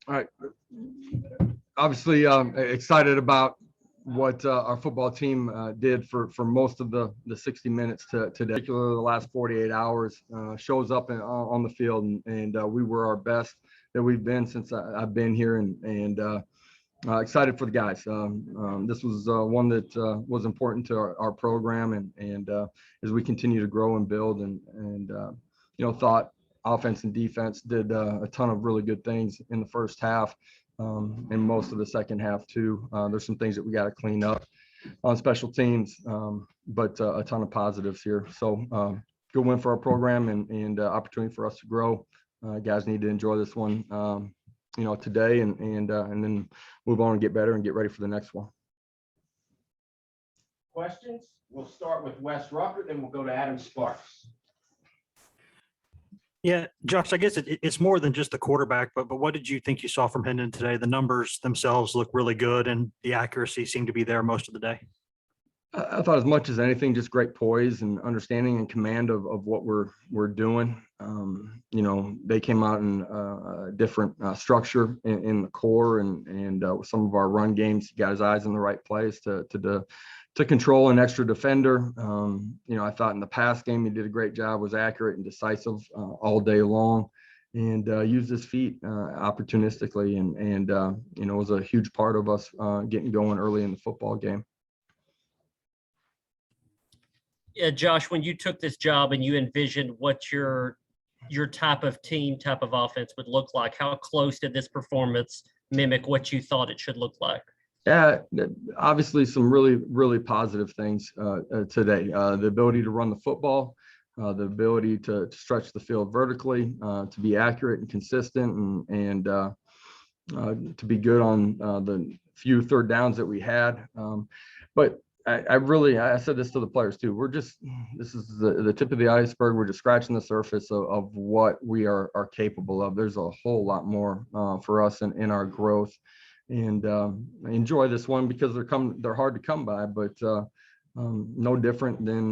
All right. Obviously, excited about what our football team did for most of the 60 minutes today, particularly the last 48 hours. Shows up on the field, and we were our best that we've been since I've been here, and excited for the guys. This was one that was important to our program, and as we continue to grow and build, and thought offense and defense did a ton of really good things in the first half, and most of the second half too. There's some things that we got to clean up on special teams, but a ton of positives here. So good win for our program, and opportunity for us to grow. Guys need to enjoy this one, today, and then move on and get better and get ready for the next one. Questions? We'll start with Wes Rucker, then we'll go to Adam Sparks. Yeah, Josh, I guess it's more than just the quarterback, but what did you think you saw from Hendon today? The numbers themselves look really good, and the accuracy seemed to be there most of the day. I thought as much as anything, just great poise and understanding and command of what we're doing. They came out in a different structure in the core, and some of our run games, he got his eyes in the right place to control an extra defender. I thought in the pass game, he did a great job, was accurate and decisive all day long, and used his feet opportunistically, and was a huge part of us getting going early in the football game. Yeah, Josh, when you took this job and you envisioned what your type of team, type of offense would look like, how close did this performance mimic what you thought it should look like? Yeah, obviously some really, really positive things today. The ability to run the football, the ability to stretch the field vertically, to be accurate and consistent, and to be good on the few third downs that we had. But I said this to the players too. This is the tip of the iceberg. We're just scratching the surface of what we are capable of. There's a whole lot more for us in our growth, and I enjoy this one because they're hard to come by, but no different than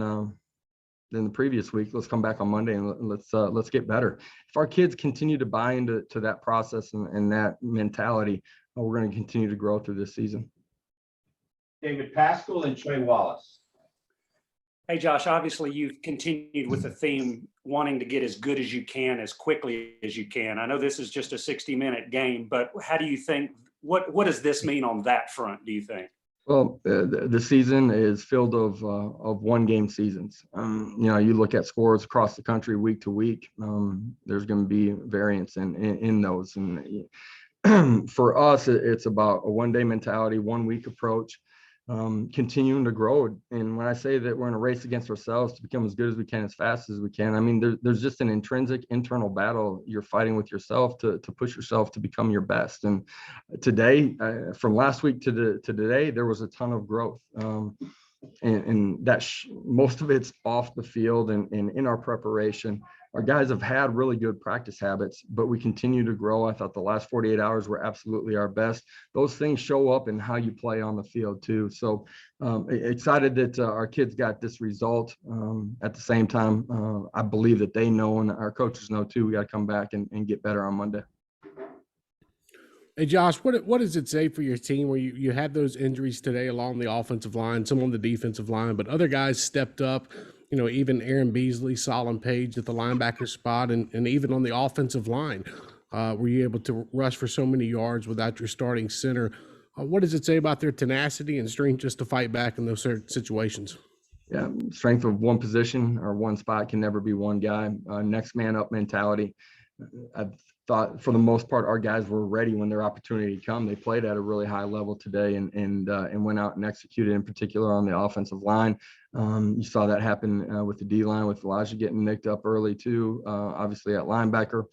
the previous week. Let's come back on Monday and let's get better. If our kids continue to buy into that process and that mentality, we're going to continue to grow through this season. David Pascal and Trey Wallace. Hey, Josh, obviously you've continued with the theme wanting to get as good as you can as quickly as you can. I know this is just a 60-minute game, but how do you think, what does this mean on that front, do you think? Well, the season is filled of one-game seasons. You look at scores across the country week to week. There's going to be variance in those. And for us, it's about a one-day mentality, one-week approach, continuing to grow. And when I say that we're in a race against ourselves to become as good as we can, as fast as we can, I mean, there's just an intrinsic internal battle you're fighting with yourself to push yourself to become your best. And today, from last week to today, there was a ton of growth. And that most of it's off the field and in our preparation. Our guys have had really good practice habits, but we continue to grow. I thought the last 48 hours were absolutely our best. Those things show up in how you play on the field too. So excited that our kids got this result. At the same time, I believe that they know, and our coaches know too, we got to come back and get better on Monday. Hey, Josh, what does it say for your team where you had those injuries today along the offensive line, some on the defensive line, but other guys stepped up, even Aaron Beasley, Solomon Page at the linebacker spot, and even on the offensive line, were you able to rush for so many yards without your starting center? What does it say about their tenacity and strength just to fight back in those certain situations? Yeah, strength of one position or one spot can never be one guy. Next man up mentality. I thought for the most part our guys were ready when their opportunity come. They played at a really high level today and went out and executed, in particular on the offensive line. You saw that happen with the D line, with Elijah getting nicked up early too. Obviously at linebacker,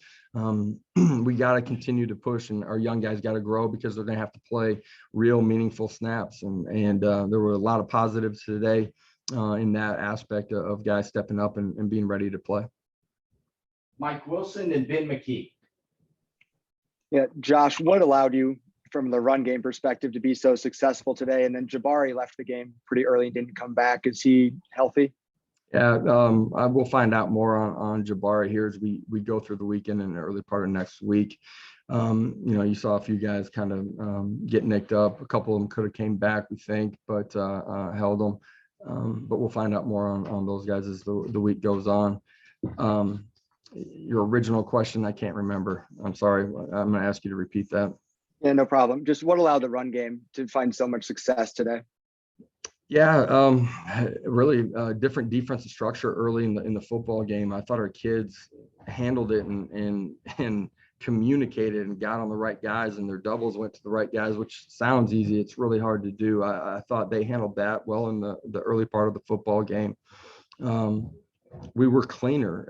we got to continue to push, and our young guys got to grow because they're going to have to play real meaningful snaps. And there were a lot of positives today in that aspect of guys stepping up and being ready to play. Mike Wilson and Ben McKee. Yeah, Josh, what allowed you from the run game perspective to be so successful today? And then Jabari left the game pretty early and didn't come back. Is he healthy? Yeah, I will find out more on Jabari here as we go through the weekend and the early part of next week. You saw a few guys kind of get nicked up. A couple of them could have came back, we think, but held them. But we'll find out more on those guys as the week goes on. Your original question, I can't remember. I'm sorry. I'm going to ask you to repeat that. Yeah, no problem. Just what allowed the run game to find so much success today? Yeah, really different defensive structure early in the football game. I thought our kids handled it and communicated and got on the right guys, and their doubles went to the right guys, which sounds easy. It's really hard to do. I thought they handled that well in the early part of the football game. We were cleaner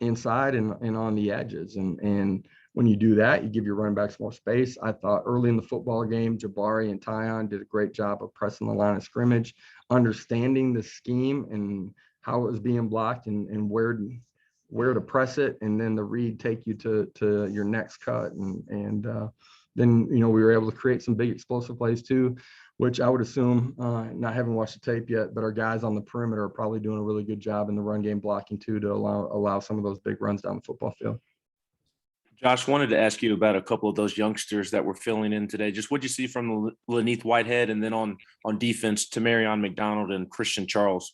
inside and on the edges, and when you do that, you give your running backs more space. I thought early in the football game, Jabari and Tyon did a great job of pressing the line of scrimmage, understanding the scheme and how it was being blocked and where to press it, and then the read take you to your next cut. And then, we were able to create some big explosive plays too, which I would assume, not having watched the tape yet, but our guys on the perimeter are probably doing a really good job in the run game blocking too, to allow some of those big runs down the football field. Josh, wanted to ask you about a couple of those youngsters that were filling in today. Just what'd you see from Laneith Whitehead, and then on defense, Tamarion McDonald and Christian Charles?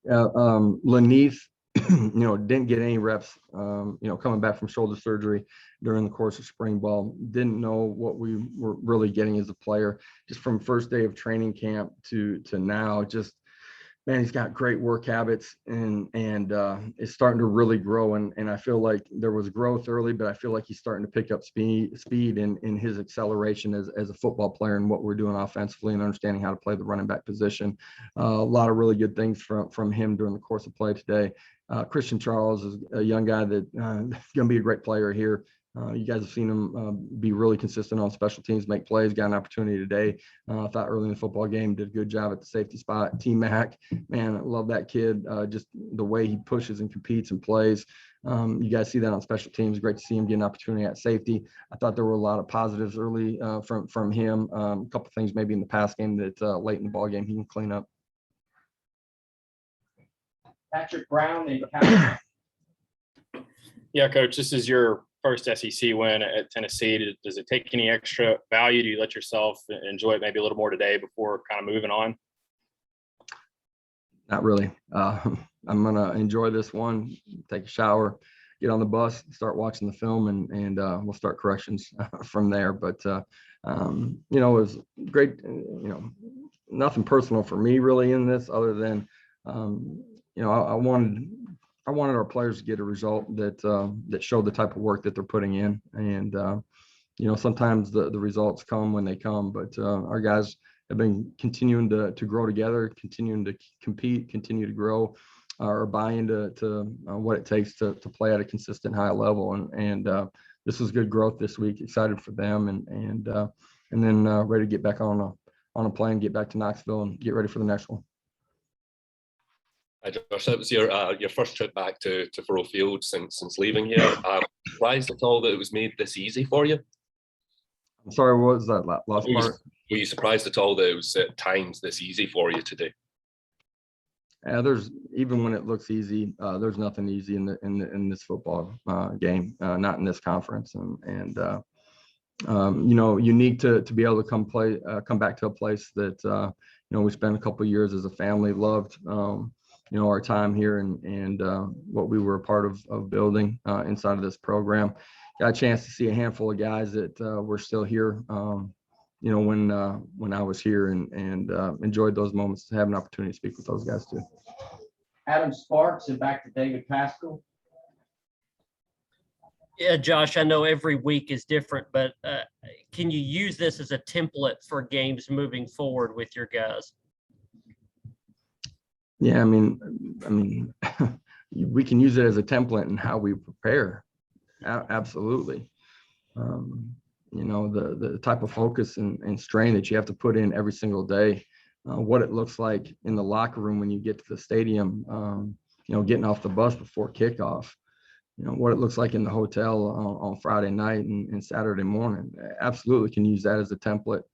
Yeah, Laneith, didn't get any reps, coming back from shoulder surgery during the course of spring ball. Didn't know what we were really getting as a player. Just from first day of training camp to now, just, man, he's got great work habits and is starting to really grow. And I feel like there was growth early, but I feel like he's starting to pick up speed in his acceleration as a football player and what we're doing offensively and understanding how to play the running back position. A lot of really good things from him during the course of play today. Christian Charles is a young guy that is going to be a great player here. You guys have seen him be really consistent on special teams, make plays, got an opportunity today. I thought early in the football game, did a good job at the safety spot. T-Mac, man, I love that kid. Just the way he pushes and competes and plays. You guys see that on special teams. Great to see him get an opportunity at safety. I thought there were a lot of positives early from him. A couple things maybe in the pass game that late in the ball game he can clean up. Patrick Brown and Cal. Yeah, Coach, this is your first SEC win at Tennessee. Does it take any extra value? Do you let yourself enjoy it maybe a little more today before kind of moving on? Not really. I'm going to enjoy this one, take a shower, get on the bus, start watching the film, and we'll start corrections from there. But, it was great. Nothing personal for me really in this other than, I wanted our players to get a result that showed the type of work that they're putting in. And, sometimes the results come when they come, but our guys have been continuing to grow together, continuing to compete, continue to grow, or buy into what it takes to play at a consistent high level. And this was good growth this week. Excited for them and then ready to get back on a plane, get back to Knoxville and get ready for the next one. Hi, Josh. That was your first trip back to Faurot Field since leaving here. Surprised at all that it was made this easy for you? I'm sorry, what was that last part? Were you surprised at all that it was at times this easy for you today? There's, even when it looks easy, there's nothing easy in this football game, not in this conference, and unique to be able to come back to a place that we spent a couple of years as a family, loved. Our time here and what we were a part of building inside of this program. Got a chance to see a handful of guys that were still here, when I was here and enjoyed those moments to have an opportunity to speak with those guys too. Adam Sparks and back to David Pascal. Yeah, Josh, I know every week is different, but can you use this as a template for games moving forward with your guys? Yeah, I mean, we can use it as a template in how we prepare. Absolutely. The type of focus and strain that you have to put in every single day, what it looks like in the locker room when you get to the stadium, getting off the bus before kickoff, what it looks like in the hotel on Friday night and Saturday morning. Absolutely can use that as a template.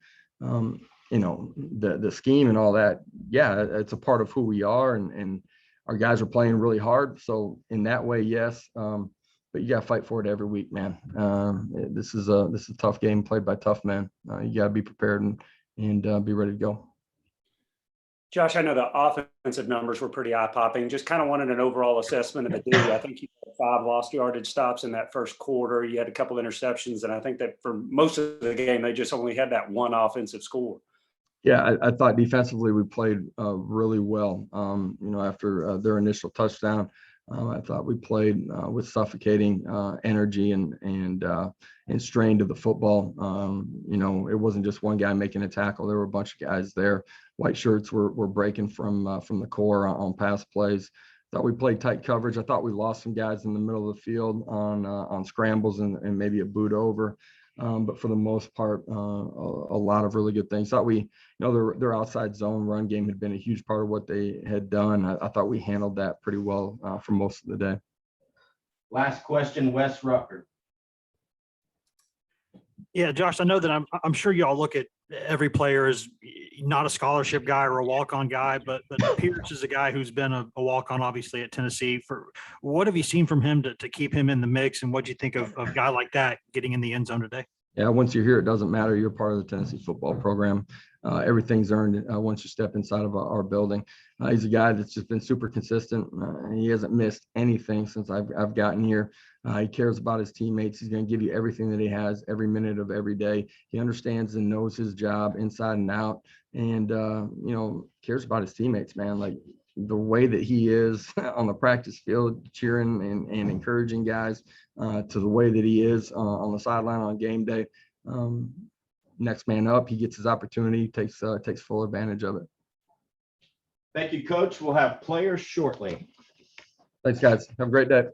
The scheme and all that, yeah, it's a part of who we are, and our guys are playing really hard. So in that way, yes, but you got to fight for it every week, man. This is a tough game played by tough men. You got to be prepared and be ready to go. Josh, I know the offensive numbers were pretty eye-popping. Just kind of wanted an overall assessment of the D. I think you had 5 lost yardage stops in that first quarter. You had a couple interceptions, and I think that for most of the game, they just only had that one offensive score. Yeah, I thought defensively we played really well. After their initial touchdown, I thought we played with suffocating energy and strain to the football. It wasn't just one guy making a tackle. There were a bunch of guys there. White shirts were breaking from the core on pass plays. Thought we played tight coverage. I thought we lost some guys in the middle of the field on scrambles and maybe a boot over. But for the most part, a lot of really good things. Thought their outside zone run game had been a huge part of what they had done. I thought we handled that pretty well for most of the day. Last question, Wes Rucker. Yeah, Josh, I know that I'm sure y'all look at every player as not a scholarship guy or a walk-on guy, but Pierce is a guy who's been a walk-on, obviously, at Tennessee. What have you seen from him to keep him in the mix, and what do you think of a guy like that getting in the end zone today? Yeah, once you're here, it doesn't matter. You're part of the Tennessee football program. Everything's earned once you step inside of our building. He's a guy that's just been super consistent. He hasn't missed anything since I've gotten here. He cares about his teammates. He's going to give you everything that he has every minute of every day. He understands and knows his job inside and out, and cares about his teammates, man. Like the way that he is on the practice field, cheering and encouraging guys, to the way that he is on the sideline on game day. Next man up, he gets his opportunity, takes full advantage of it. Thank you, Coach. We'll have players shortly. Thanks, guys. Have a great day.